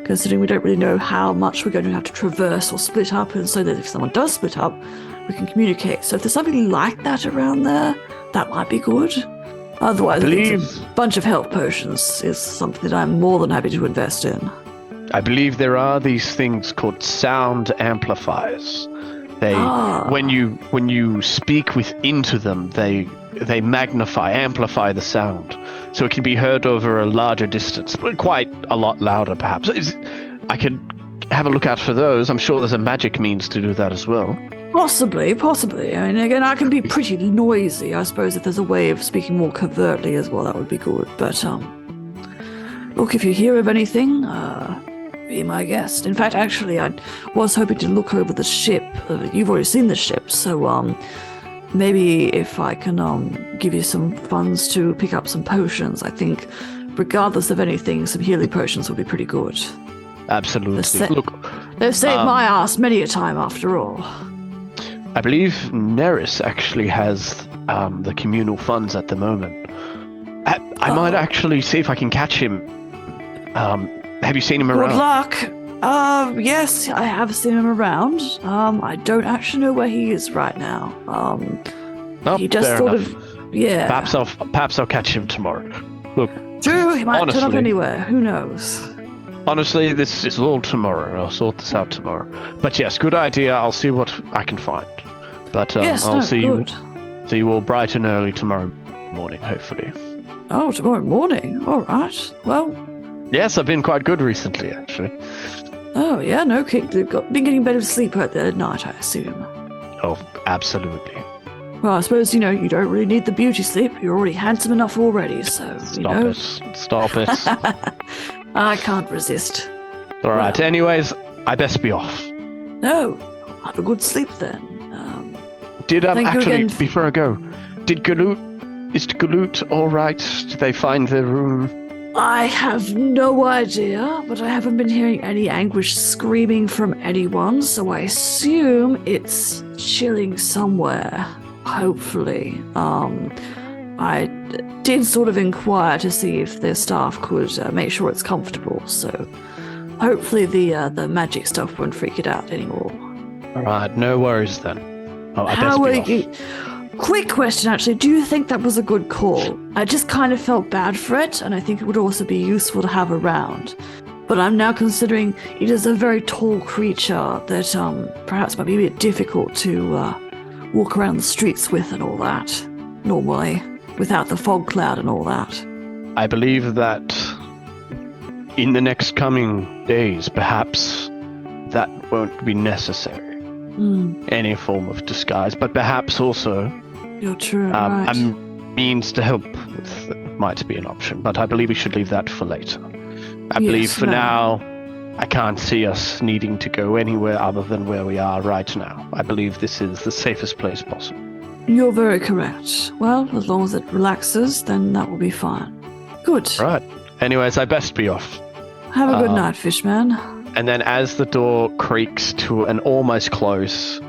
considering we don't really know how much we're going to have to traverse or split up, and so that if someone does split up, we can communicate. So if there's something like that around there, that might be good. Otherwise, I think a bunch of health potions is something that I'm more than happy to invest in. I believe there are these things called sound amplifiers. They, when you speak into them, they amplify the sound, so it can be heard over a larger distance, but quite a lot louder, perhaps. I could have a look out for those. I'm sure there's a magic means to do that as well. Possibly. I mean, again, I can be pretty noisy. I suppose if there's a way of speaking more covertly as well, that would be good. But, look, if you hear of anything, be my guest. In fact, actually, I was hoping to look over the ship. You've already seen the ship, so, maybe if I can, give you some funds to pick up some potions, I think, regardless of anything, some healing potions would be pretty good. Absolutely. They've saved my ass many a time, after all. I believe 𝗖𝗔𝗦𝗧 actually has the communal funds at the moment. I might actually see if I can catch him. Have you seen him around? Good luck. Yes, I have seen him around. I don't actually know where he is right now. He just sort of, yeah. Perhaps I'll catch him tomorrow. Look, true, he might turn up anywhere. Who knows? Honestly, this is all tomorrow. I'll sort this out tomorrow. But yes, good idea. I'll see what I can find. But I'll see you all bright and early tomorrow morning, hopefully. Oh, tomorrow morning? All right. Well, yes, I've been quite good recently, actually. Oh, yeah, no, they've been getting better sleep out there at night, I assume. Oh, absolutely. Well, I suppose, you don't really need the beauty sleep. You're already handsome enough already, so, Stop it. I can't resist. All right. Anyways, I best be off. No. Have a good sleep then. Before I go, is Galut all right? Did they find their room? I have no idea, but I haven't been hearing any anguish screaming from anyone, so I assume it's chilling somewhere. Hopefully. I did sort of inquire to see if their staff could make sure it's comfortable, so hopefully the magic stuff won't freak it out anymore. All right, no worries then. Oh, Quick question, actually. Do you think that was a good call? I just kind of felt bad for it, and I think it would also be useful to have around. But I'm now considering it is a very tall creature that perhaps might be a bit difficult to walk around the streets with and all that, normally, without the fog cloud and all that. I believe that in the next coming days, perhaps that won't be necessary. Any form of disguise, but perhaps also you're true, right. A means to help with might be an option, but I believe we should leave that for later. I believe for now I can't see us needing to go anywhere other than where we are right now. I believe this is the safest place possible. You're very correct. Well, as long as it relaxes, then that will be fine. Good. Right. Anyways, I best be off. Have a good night, Fishman. And then as the door creaks to an almost close,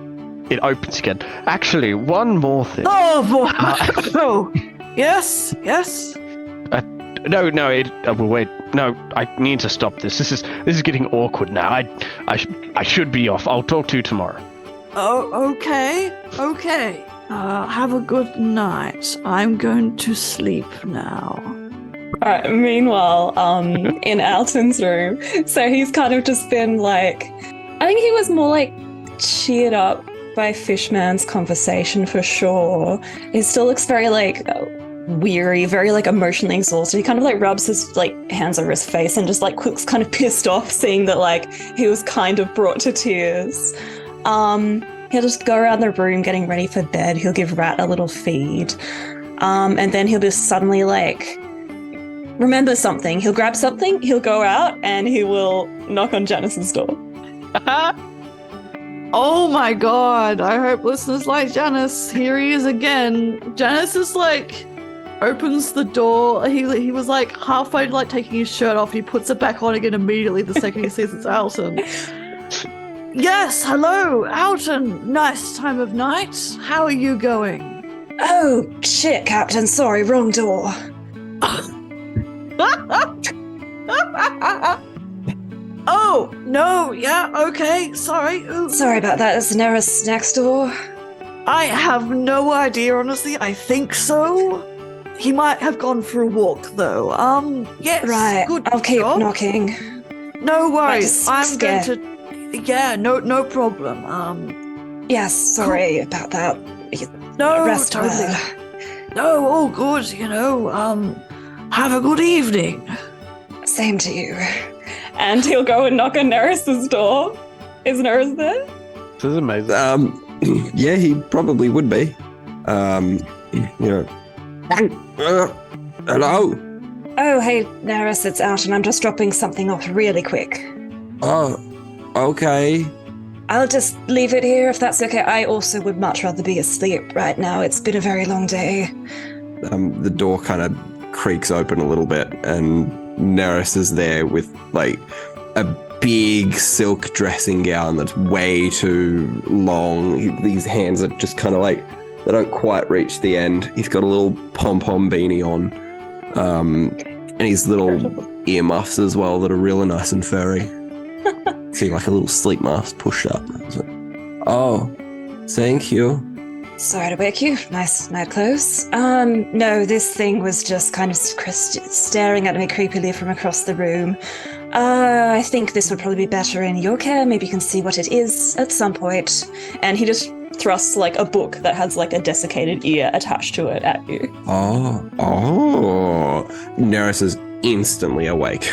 it opens again. Actually, one more thing. Oh, boy. Oh, yes. No, wait. No, I need to stop this. This is getting awkward now. I should be off. I'll talk to you tomorrow. Oh, okay. Have a good night. I'm going to sleep now. Alright, meanwhile, in Alton's room, so he's kind of just been like, I think he was more like cheered up by Fishman's conversation for sure. He still looks very like weary, very like emotionally exhausted. He kind of like rubs his like hands over his face and just like looks kind of pissed off seeing that like he was kind of brought to tears. He'll just go around the room getting ready for bed. He'll give Rat a little feed. And then he'll just suddenly like remember something. He'll grab something, he'll go out, and he will knock on Janus's door. Oh my god, I hope listeners like Janus. Here he is again. Janus is like, opens the door. He was like halfway like taking his shirt off. He puts it back on again immediately the second he sees it's Alton. Yes, hello, Alton. Nice time of night. How are you going? Oh, shit, Captain. Sorry, wrong door. Oh, no, yeah, okay, sorry. Ooh. Sorry about that. Is Neris next door? I have no idea, honestly. I think so. He might have gone for a walk, though. Yes. Right, Good I'll keep job. knocking. No worries. Right, I'm scared. going to... Yeah, no problem. Yes, sorry about that. No, Rest totally. well. No, all good, have a good evening. Same to you. And he'll go and knock on Neris's door. Is Neris there? This is amazing. Yeah, he probably would be. Hello. Oh, hey, Neris, it's Alton. I'm just dropping something off really quick. Oh, okay. I'll just leave it here if that's okay. I also would much rather be asleep right now. It's been a very long day. The door kind of creaks open a little bit, and Neris is there with like a big silk dressing gown that's way too long. These hands are just kind of like, they don't quite reach the end. He's got a little pom-pom beanie on, and his little earmuffs as well that are really nice and furry. See, like a little sleep mask pushed up. Oh, thank you. Sorry to wake you. Nice night clothes. No, this thing was just kind of staring at me creepily from across the room. I think this would probably be better in your care. Maybe you can see what it is at some point. And he just thrusts like a book that has like a desiccated ear attached to it at you. Oh. Neris is instantly awake.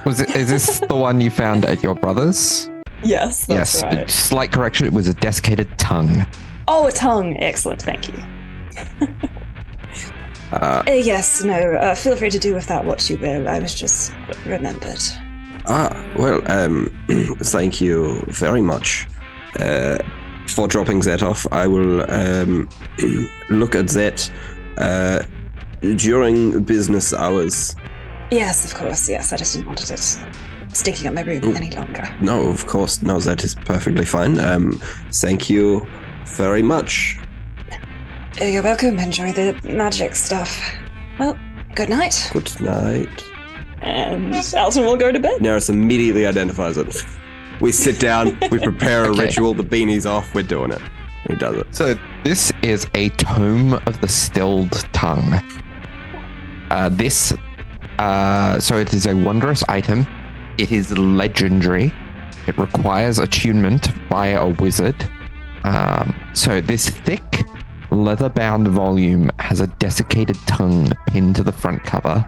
Is this the one you found at your brother's? Yes, that's right. Slight correction, it was a desiccated tongue. Oh, a tongue. Excellent, thank you. Yes, no, feel free to do with that what you will. I was just remembered. Well, thank you very much for dropping that off. I will look at that during business hours. Yes, of course, yes. I just didn't want it stinking up my room any longer. No, of course. No, that is perfectly fine. Thank you very much. You're welcome. Enjoy the magic stuff. Well, good night. Good night. And Alton will go to bed. Neris immediately identifies it. We sit down, we prepare a Okay. ritual, the beanie's off, we're doing it. He does it. So this is a tome of the stilled tongue. So it is a wondrous item. It is legendary. It requires attunement by a wizard. So this thick, leather-bound volume has a desiccated tongue pinned to the front cover.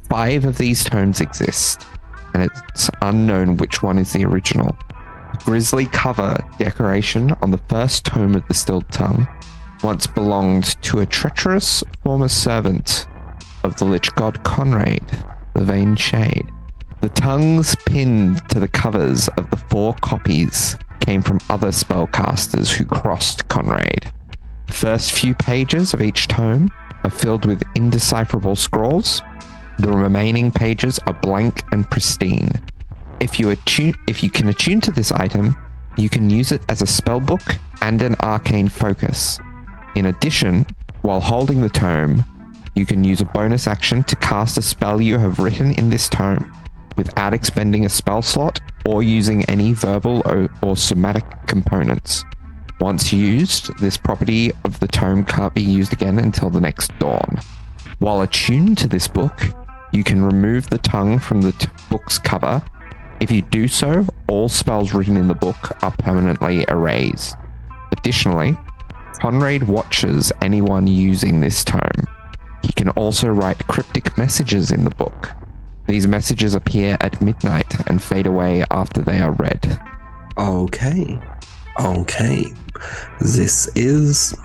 5 of these tomes exist, and it's unknown which one is the original. The grisly cover decoration on the first tome of the stilled tongue once belonged to a treacherous former servant of the lich god Conrad, the Vain Shade. The tongues pinned to the covers of the 4 copies came from other spellcasters who crossed Conrad. The first few pages of each tome are filled with indecipherable scrawls. The remaining pages are blank and pristine. If you can attune to this item, you can use it as a spellbook and an arcane focus. In addition, while holding the tome, you can use a bonus action to cast a spell you have written in this tome without expending a spell slot or using any verbal or somatic components. Once used, this property of the tome can't be used again until the next dawn. While attuned to this book, you can remove the tongue from the book's cover. If you do so, all spells written in the book are permanently erased. Additionally, Conrad watches anyone using this tome. He can also write cryptic messages in the book. These messages appear at midnight and fade away after they are read. Okay. This is...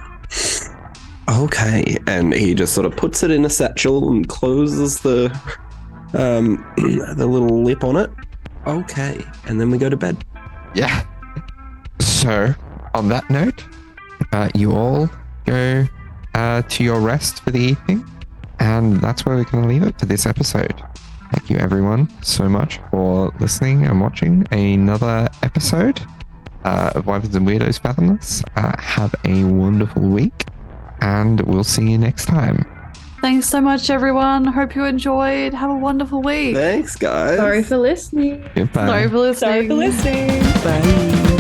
Okay. And he just sort of puts it in a satchel and closes the little lip on it. Okay. And then we go to bed. Yeah. So, on that note, you all go to your rest for the evening. And that's where we're going to leave it for this episode. Thank you, everyone, so much for listening and watching another episode of Wyverns and Weirdos Fathomless. Have a wonderful week, and we'll see you next time. Thanks so much, everyone. Hope you enjoyed. Have a wonderful week. Thanks, guys. Sorry for listening. Goodbye. Sorry for listening. Bye.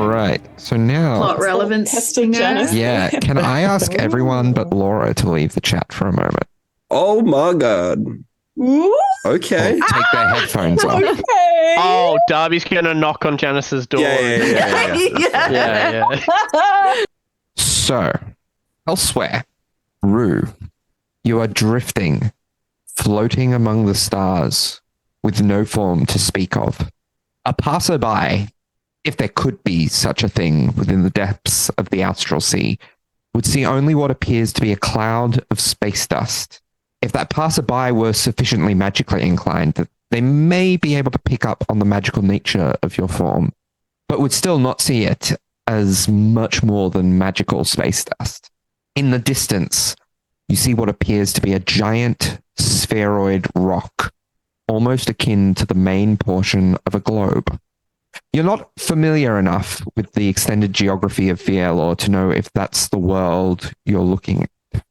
Right, so now... Plot relevance. Test of Janus. Yeah, can I ask everyone but Laura to leave the chat for a moment? Oh my god. Ooh, Okay. Or take their headphones off. okay. Oh, Darby's gonna knock on Janus's door. Yeah. Yeah. So, elsewhere, Rue, you are drifting, floating among the stars, with no form to speak of. A passerby, if there could be such a thing within the depths of the Austral Sea, would see only what appears to be a cloud of space dust. If that passerby were sufficiently magically inclined, they may be able to pick up on the magical nature of your form, but would still not see it as much more than magical space dust. In the distance, you see what appears to be a giant spheroid rock, almost akin to the main portion of a globe. You're not familiar enough with the extended geography of Fierlor to know if that's the world you're looking at.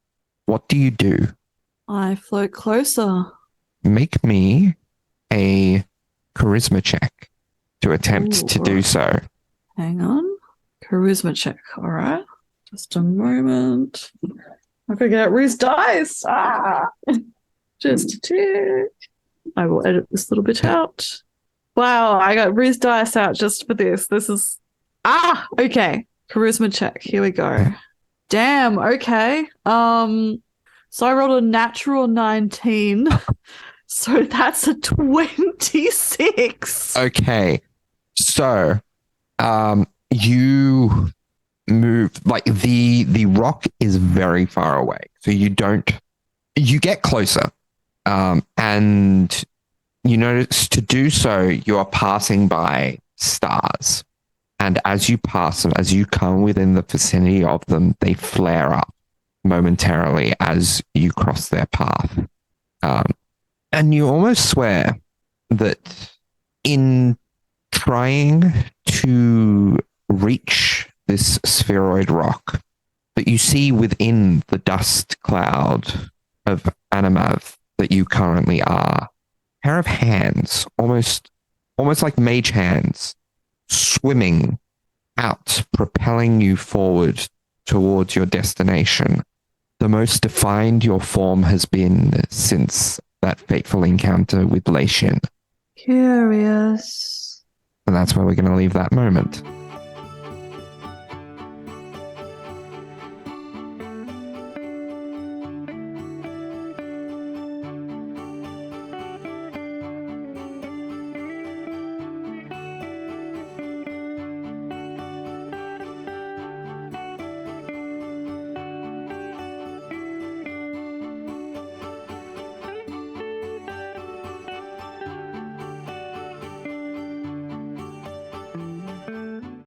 What do you do? I float closer. Make me a charisma check to attempt to do Ooh. so. Hang on. Charisma check. All right. Just a moment. I could get Rue's dice. Just a tick. I will edit this little bit out. Wow, I got Rue's dice out just for this. This is... okay. Charisma check. Here we go. Damn, okay. So I rolled a natural 19. So that's a 26. Okay. So, you move, like the rock is very far away. So you get closer. And you notice to do so, you are passing by stars. And as you pass them, as you come within the vicinity of them, they flare up momentarily as you cross their path. And you almost swear that in trying to reach this spheroid rock that you see within the dust cloud of Animav that you currently are, a pair of hands, almost like mage hands, swimming out, propelling you forward towards your destination. The most defined your form has been since that fateful encounter with 𝗖𝗔𝗦𝗧. Curious. And that's where we're going to leave that moment.